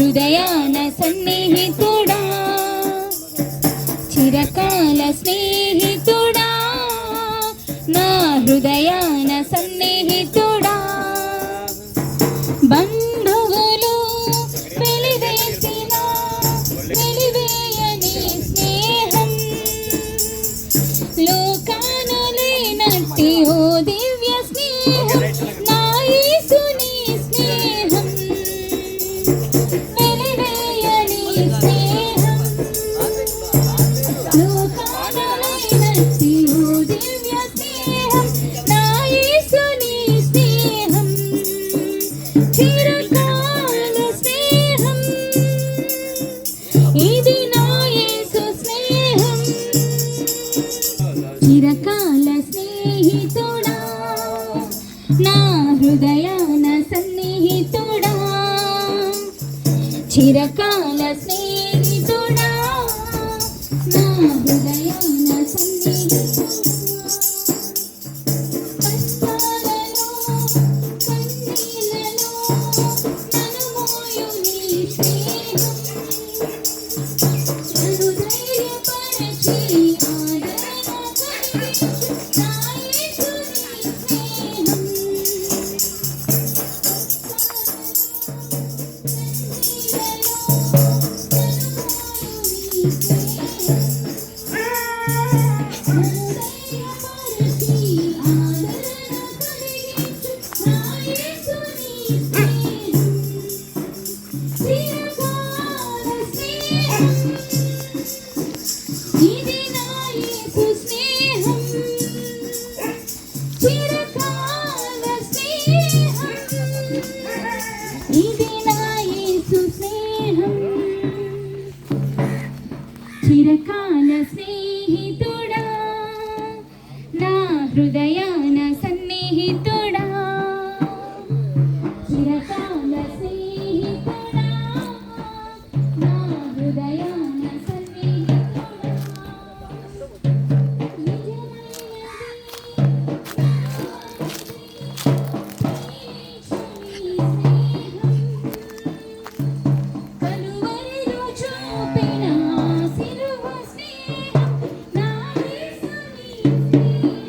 హృదయాన సన్నిహితుడా, చిరకాల స్నేహితుడా, నా హృదయాన సన్నిహితుడా. బంధువులు వెలివేసిన వెలివేయని స్నేహం, లోకాన లేనట్టి ఓ దివ్య స్నేహం, నా యేసుని స్నేహం. వెలివేయని స్నేహం, లోకాన లేనట్టి ఓ దివ్య స్నేహం, నా యేసుని స్నేహం. చిరకాల స్నేహం, ఇది నా యేసు స్నేహం. చిరకాల స్నేహితుడా, నా హృదయాన సన్నిహితుడా, చిరకాల స్నేహితుడా, నా హృదయాన సన్నిహితుడా. కష్టాలలో కన్నీళ్లలో నన్ను మోయు నీ స్నేహం, నన్ను ధైర్యపరచి ఆదరణ కలిగించు నా యేసుని స్నేహం. చిరకాల స్నేహితుడా, నా హృదయాన సన్నిహితుడా, చిరకాల స్నేహితుడా, నా హృదయాన సన్నిహితుడా. కలువరిలో చూపిన సిలువ స్నేహం, నా యేసుని స్నేహం.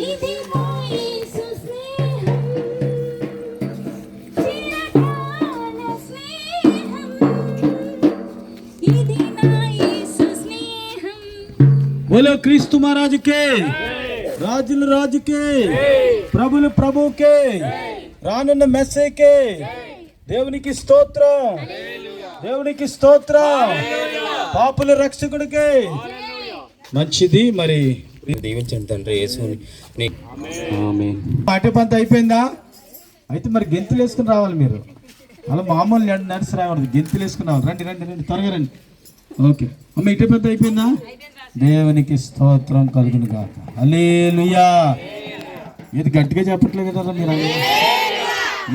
ఇది నా యేసు స్నేహం, చిరకాల స్నేహం, ఇది నా యేసు స్నేహం. बोलो क्रिस्तु महाराज के, రాజుల రాజుకే, ప్రభుల ప్రభుకే, రానున్న మెస్సీకే దేవునికి స్తోత్రం, దేవునికి స్తోత్రం, పాపుల రక్షకుడికే. మంచిది. మరి దీవించండి తండ్రి యేసుని. పాఠ్య పంత అయిపోయిందా? అయితే మరి గెంతులు వేసుకుని రావాలి మీరు. అలా మామూలు నడిచి రావద్దు, గెంతులు వేసుకుని రావాలి. రండి రండి రండి, త్వరగా రండి. ఓకే అమ్మ, ఇటు పెద్ద అయిపోయిందా? దేవునికి స్తోత్రం కలుగును గాక. హల్లెలూయా. ఇది గట్టిగా చెప్పట్లేదు కదా మీరు,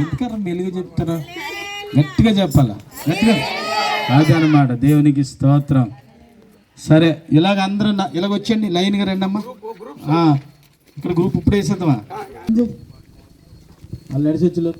ఎందుకన్నా మెలుగు చెప్తారా? గట్టిగా చెప్పాలా, గట్టిగా. అదనమాట, దేవునికి స్తోత్రం. సరే, ఇలాగ అందరూ ఇలాగ వచ్చండి, లైన్గా రండి అమ్మా. ఇక్కడ గ్రూప్ ఇప్పుడు వేసేద్దామా? వాళ్ళు నడిచొచ్చులో.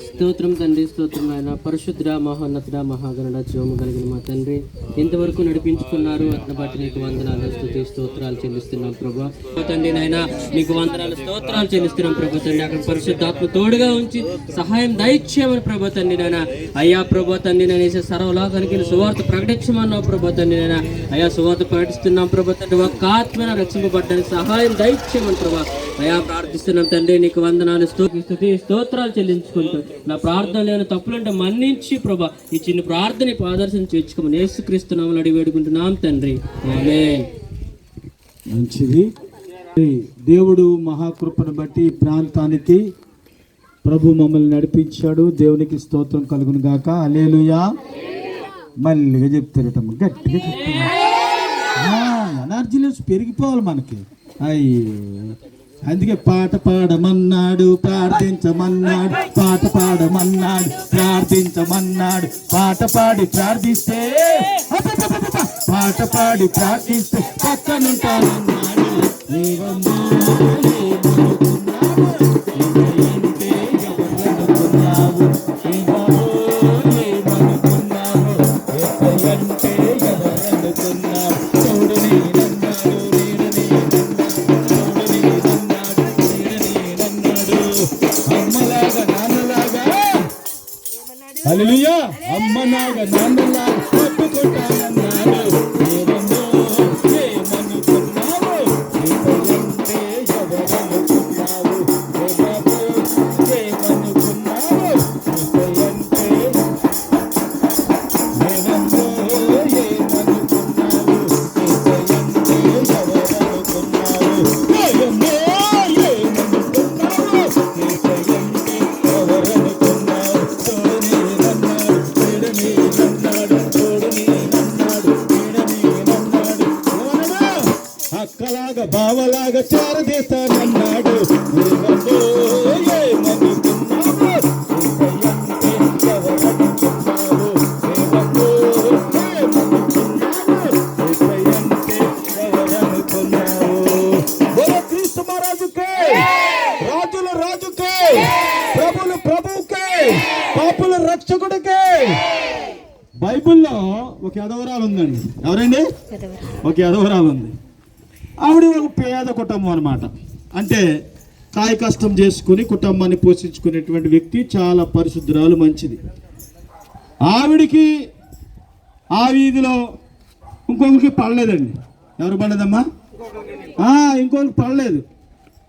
స్తోత్రం తండ్రి, స్తోత్రం ఆయన. పరిశుద్ధ మహోన్నతుడ మహాగణుడ జీవము కలిగిన మా తండ్రి, ఇంతవరకు నడిపించుకున్నారు. అతని బట్టి నీకు వందనాలు, స్తుతి స్తోత్రాలు చెల్లిస్తున్నాం ప్రభా. తండ్రి నాయన నీకు వందనాలు, స్తోత్రాలు చెల్లిస్తున్నాం ప్రభా తండ్రి. అక్కడ పరిశుద్ధాత్మ తోడుగా ఉంచి సహాయం దయచేయమని ప్రభా తండ్రి నాయన. అయ్యా ప్రభా తండ్రి నేను సర్వలోకానికి సువార్త ప్రకటించమన్నావు ప్రభా తండ్రి నాయన. అయ్యా సువార్త ప్రకటిస్తున్నాం ప్రభా తండ్రి. ఒక్క ఆత్మన రక్షింపబడ్డానికి సహాయం దయచేయమని ప్రభా అయ్యా ప్రార్థిస్తున్నాం తండ్రి. నీకు వందనాలు, స్తుతి స్తోత్రాలు చెల్లించుకుంటూ నా ప్రార్థన లేని తప్పులంటే మన్నించి ప్రభా ఈ చిన్న ప్రార్థన ఆదర్శం చేర్చుకోమని యేసుక్రీస్తు నామములో అడిగి వేడుకుంటున్నాం తండ్రి, ఆమేన్. మంచిది. దేవుడు మహాకృపను బట్టి ఈ ప్రాంతానికి ప్రభు మమ్మల్ని నడిపించాడు. దేవునికి స్తోత్రం కలుగును గాక. హల్లెలూయా. మళ్ళీగా చెప్తారటమ్మ, గట్టిగా చెప్తారు. ఎనర్జీ లెవెల్స్ పెరిగిపోవాలి మనకి. అయ్యో, అందుకే పాట పాడమన్నాడు, ప్రార్థించమన్నాడు, పాట పాడమన్నాడు, ప్రార్థించమన్నాడు. పాట పాడి ప్రార్థిస్తే, పాట పాడి ప్రార్థిస్తే పక్కనుంటానన్నాడు. హల్లెలూయా. అమ్మలాగా నాన్నలాగా పట్టుకుంటానన్నాడు. ఏమనుకున్నావు? ఏమంటే ఎవరనుకున్నావు? ఏమనుకున్నావు? ఏమంటే అక్కలాగా బావలాగా చేరదీస్తానన్నాడు. క్రీస్తు మహారాజుకే, రాజుల రాజుకే, ప్రభుల ప్రభువుకే, పాపుల రక్షకుడికే. బైబిల్లో ఒక యదవరాలు ఉందండి. ఎవరండి? ఒక యదవరాలు ఉంది. ఆవిడ ఒక పేద కుటుంబం అన్నమాట. అంటే కాయ కష్టం చేసుకుని కుటుంబాన్ని పోషించుకునేటువంటి వ్యక్తి, చాలా పరిశుద్ధురాలు, మంచిది. ఆవిడికి ఆ వీధిలో ఇంకొకరికి పడలేదండి. ఎవరు పడలేదమ్మా? ఇంకొకరికి పడలేదు.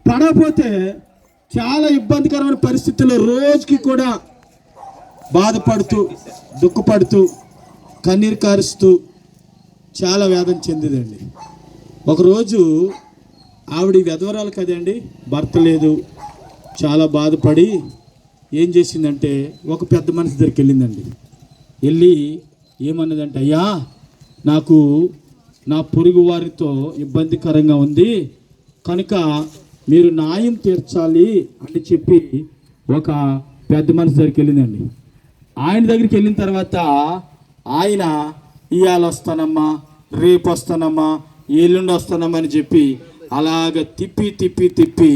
పడకపోతే చాలా ఇబ్బందికరమైన పరిస్థితుల్లో రోజుకి కూడా బాధపడుతూ, దుఃఖపడుతూ, కన్నీరు కారుస్తూ చాలా వేదన చెందేదండి. ఒకరోజు ఆవిడ విధవరాలు కదండి, భర్త లేదు, చాలా బాధపడి ఏం చేసిందంటే ఒక పెద్ద మనిషి దగ్గరికి వెళ్ళిందండి. వెళ్ళి ఏమన్నదంటే, అయ్యా నాకు నా పొరుగు వారితో ఇబ్బందికరంగా ఉంది కనుక మీరు న్యాయం తీర్చాలి అని చెప్పి ఒక పెద్ద మనిషి దగ్గరికి వెళ్ళిందండి. ఆయన దగ్గరికి వెళ్ళిన తర్వాత ఆయన ఇవాళ వస్తానమ్మా, రేపు వస్తానమ్మా, ఎల్లుండి వస్తానమ్మని చెప్పి అలాగ తిప్పి తిప్పి తిప్పి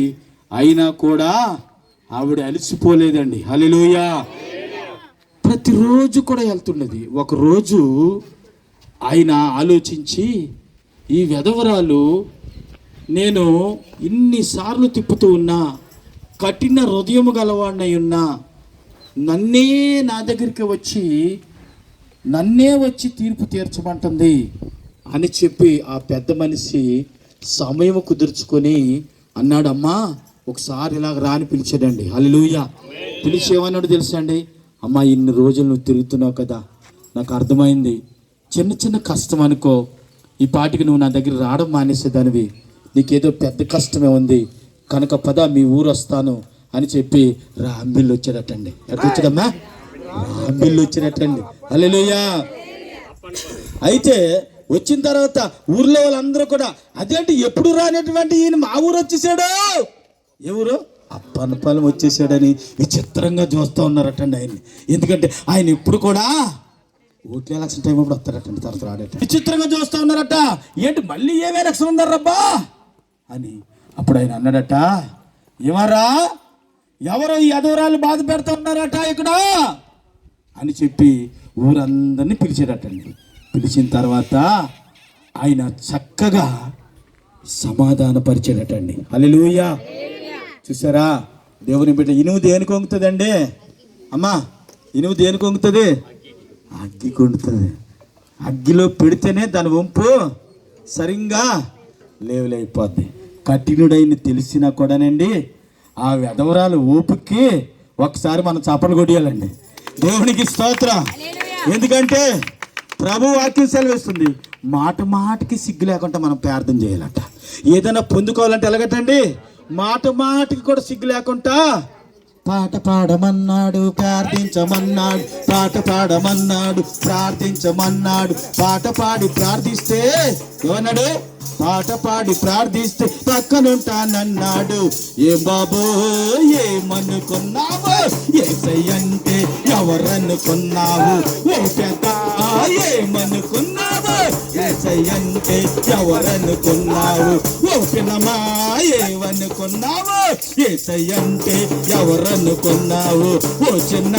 అయినా కూడా ఆవిడ అలసిపోలేదండి. హల్లెలూయా. ప్రతిరోజు కూడా వెళ్తున్నది. ఒకరోజు ఆయన ఆలోచించి, ఈ విధవరాలు నేను ఇన్నిసార్లు తిప్పుతూ ఉన్నా, కఠిన హృదయము గలవాడినై ఉన్నా, నన్నే నా దగ్గరికి వచ్చి తీర్పు తీర్చమంటుంది అని చెప్పి ఆ పెద్ద మనిషి సమయం కుదుర్చుకొని అన్నాడమ్మా ఒకసారి ఇలాగ రాని పిలిచాడండి. హల్లెలూయా. పిలిచి ఏమన్నాడు తెలుసా అండి? అమ్మా ఇన్ని రోజులు నువ్వు తిరుగుతున్నావు కదా, నాకు అర్థమైంది, చిన్న చిన్న కష్టం అనుకో, ఈ పాటికి నువ్వు నా దగ్గర రావడం మానేసేదానివి, నీకేదో పెద్ద కష్టమే ఉంది కనుక పద మీ ఊరు వస్తాను అని చెప్పి రాంబిల్లు వచ్చాడటండి. ఎక్కడికి వచ్చాడమ్మా? రాంబిల్లు వచ్చాడటండి. హల్లెలూయా. అయితే వచ్చిన తర్వాత ఊర్లో వాళ్ళందరూ కూడా అదేంటి ఎప్పుడు రానటువంటి ఈయన మా ఊరు వచ్చేసాడు, ఎవరు అప్పనపాలెం వచ్చేసాడని విచిత్రంగా చూస్తూ ఉన్నారటండి ఆయన్ని. ఎందుకంటే ఆయన ఎప్పుడు కూడా ఓట్ల ఎలక్షన్ టైం అప్పుడు వస్తారటండి, తర్వాత రాడట. విచిత్రంగా చూస్తూ ఉన్నారట. ఏంటి మళ్ళీ ఏమే ఎలక్షన్ ఉన్నారబ్బా అని. అప్పుడు ఆయన అన్నాడట, ఏమారా ఎవరో ఈ అధోరాలు బాధ పెడతా ఉన్నారట ఇక్కడ అని చెప్పి ఊరందరినీ పిలిచాడటండి. పిలిచిన తర్వాత ఆయన చక్కగా సమాధానపరిచాడటండి. హల్లెలూయా. చూసారా దేవుని బిడ్డ, ఇనుము దేనికి వంగుతుందండి అమ్మా? ఇనుము దేనికి వంగుతుంది? అగ్గికి వండుతుంది. అగ్గిలో పెడితేనే దాని వంపు సరిగ్గా లేవులైపోద్ది. కఠినుడైన తెలిసినా కూడానండి ఆ విధవరాలు ఊపుకి ఒకసారి మనం చప్పలు కొట్టాలండి. దేవునికి స్తోత్రం. ఎందుకంటే ప్రభు వాక్యం సెలవిస్తుంది, మాట మాటకి సిగ్గు లేకుండా మనం ప్రార్థన చేయాలట. ఏదైనా పొందుకోవాలంటే ఎలాగటండి? మాట మాటకి కూడా సిగ్గు లేకుండా పాట పాడమన్నాడు, ప్రార్థించమన్నాడు, పాట పాడమన్నాడు, ప్రార్థించమన్నాడు. పాట పాడి ప్రార్థిస్తే ఏమన్నాడు? పాట పాడి ప్రార్థిస్తే పక్కనుంటానన్నాడు. ఏం బాబో ఏమనుకున్నావు? యేసయ్యంటే ఎవరనుకున్నావు? ఓ పెద్ద ఏమనుకున్నావు? యేసయ్యంటే ఎవరనుకున్నావు? ఓ పిన్నమా ఏమనుకున్నావు? యేసయ్యంటే ఎవరనుకున్నావు? ఓ చిన్న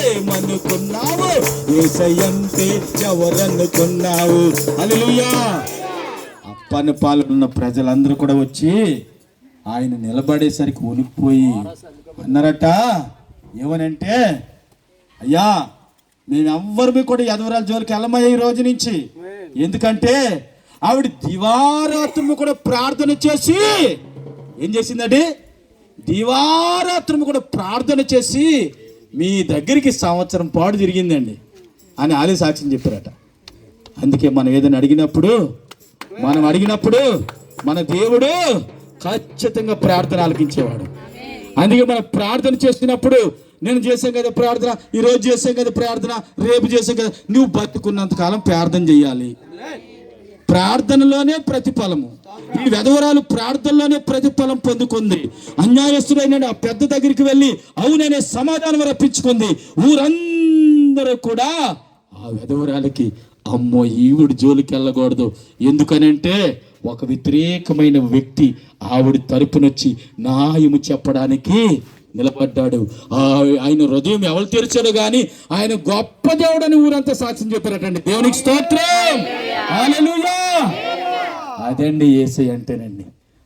ఏమనుకున్నావు? యేసయ్యంటే ఎవరనుకున్నావు? హల్లెలూయా. అప్పని పాలన ప్రజలందరూ కూడా వచ్చి ఆయన నిలబడేసరికి ఉనికిపోయి అన్నారట. ఏమనంటే, అయ్యా మేమెవ్వరూ కూడా యదవరాల జోలికి వెళ్ళమయ్యా ఈ రోజు నుంచి. ఎందుకంటే ఆవిడ దివారాత్రము కూడా ప్రార్థన చేసి ఏం చేసిందండి? దివారాత్రము కూడా ప్రార్థన చేసి మీ దగ్గరికి సంవత్సరం పాటు తిరిగిందండి అని ఆలే సాక్ష్యం చెప్పారట. అందుకే మనం ఏదైనా అడిగినప్పుడు మన దేవుడు ఖచ్చితంగా ప్రార్థన ఆలకించేవాడు. అందుకే మనం ప్రార్థన చేస్తున్నప్పుడు, నేను చేశాను కదా ప్రార్థన, ఈరోజు చేశాం కదా ప్రార్థన, రేపు చేశాం కదా, నువ్వు బతుకున్నంత కాలం ప్రార్థన చేయాలి. ప్రార్థనలోనే ప్రతిఫలము. ఈ వెధవరాలు ప్రార్థనలోనే ప్రతిఫలం పొందుకుంది. అన్యాయస్తుడైన ఆ పెద్ద దగ్గరికి వెళ్ళి అవుననే సమాధానం రప్పించుకుంది. ఊరందరూ కూడా ఆ వెధవరాలకి అమ్మో ఈవిడ జోలికి వెళ్ళకూడదు, ఎందుకనంటే ఒక వ్యతిరేకమైన వ్యక్తి ఆవిడ తరపునొచ్చి న్యాయము చెప్పడానికి నిలబడ్డాడు. ఆయన హృదయం ఎవరు తెరిచాడు కానీ ఆయన గొప్ప దేవుడని ఊరంతా సాక్ష్యం చెప్పారటండి. దేవునికి స్తోత్రం, హల్లెలూయా. అదండి యేసయ్య అంటేనండి,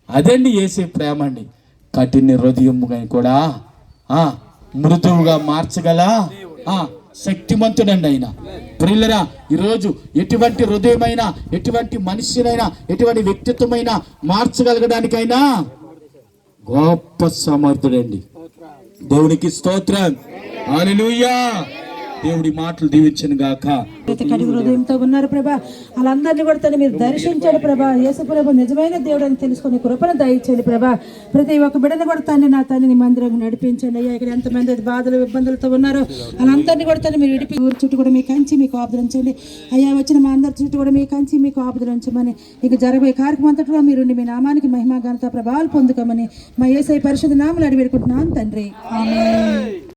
అదండి యేసయ్య ప్రేమ అండి. కఠిన హృదయం కూడా మృదువుగా మార్చగల శక్తిమంతుడండి ఆయన. ప్రియులరా, ఈరోజు ఎటువంటి హృదయమైనా, ఎటువంటి మనిషినైనా, ఎటువంటి వ్యక్తిత్వమైనా మార్చగలగడానికైనా గొప్ప సమర్థుడండి. దేవునికి స్తోత్రం, హల్లెలూయా. దేవుడి మాటలు దీవించను గాక. కడుగు హృదయంతో ఉన్నారు ప్రభా, వాళ్ళందరినీ కూడా తను మీరు దర్శించండి ప్రభా. యేసు ప్రభు నిజమైన దేవుడు అని తెలుసుకుని కృపను దయచేయండి ప్రభా. ప్రతి ఒక్క బిడ్డను కూడా తండ్రి నా తండ్రిని మందిరం నడిపించండి అయ్యా. ఇక్కడ ఎంతమంది బాధలు ఇబ్బందులతో ఉన్నారో వాళ్ళందరినీ కూడా తను మీరు విడిపి ఊరి చుట్టూ కూడా మీ కంచి మీకు ఆపుదరించండి అయ్యా. వచ్చిన మా అందరి చుట్టూ కూడా మీ కంచి మీకు ఆపుదరించమని, ఇక జరగబోయే కార్యక్రమం అంతట్లో మీరు మీ నామానికి మహిమ ఘనత ప్రభావాలు పొందుకోమని మా యేసయ్య పరిశుద్ధ నామములో అడిగి పెట్టుకుంటున్నాను తండ్రి, ఆమేన్.